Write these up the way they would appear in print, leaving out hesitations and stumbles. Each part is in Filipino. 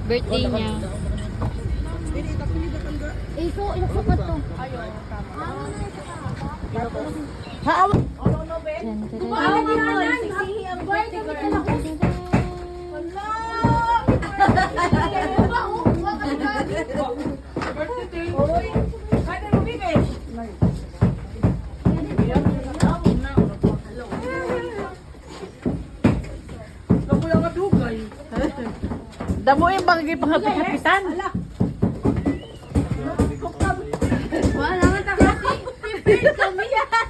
Birthday niya. Ito, ilasukat to. Dyan, dyan, Damo yung bagay pangkapit-kapitan. Wala nga takasi. Kami yan.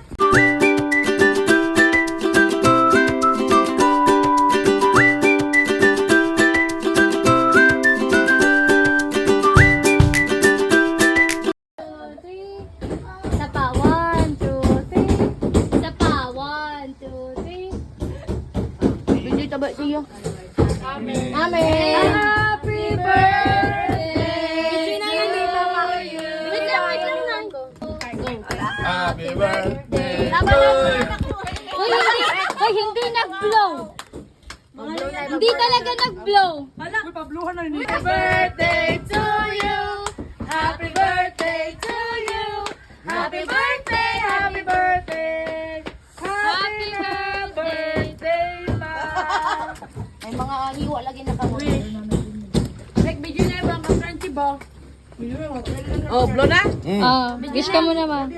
Isa pa, 1, 2, 3. Isa pa, 1, 2, 3. Hindi taba siya. Amen. Happy birthday to you. Wait lang ko. Happy birthday Ay, hindi nag-blow. Hindi talaga nag-blow. May pabluhan na rin. Happy birthday to you. Happy birthday to you. Happy birthday, happy birthday. Happy birthday, ma. May mga hiwa lagi na kamo. Like, video na yung mga crunchy ba? Oh, blow na? Wish ka mo naman.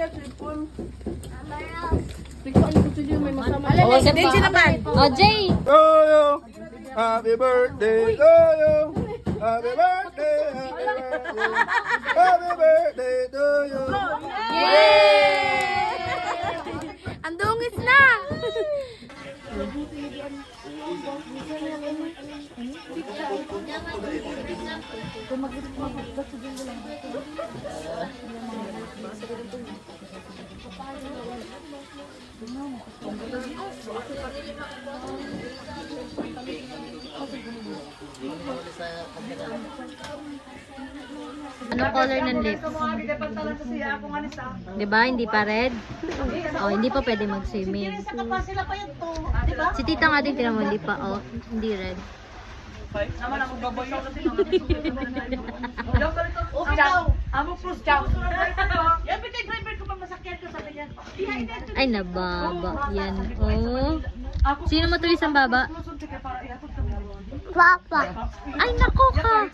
Oh, si Dingy naman. Oh, Jay. Toyo, happy birthday Toyo. Happy birthday, happy birthday. Happy birthday to you. Yay! Ang dungis na! Anong color ng lip? Diba? Hindi pa red? Oh, hindi pa pwede mag-swimming. Si tita nga din, tinan mo, hindi pa. Oh, hindi red. Naman ako baboy na kasi Amo plus jam. Yan bitay driver ko pa masakyan ko sa kanya. Ay, nababa. Yan. Oh. Sino matulis ang baba? Papa. Ay, nako ka.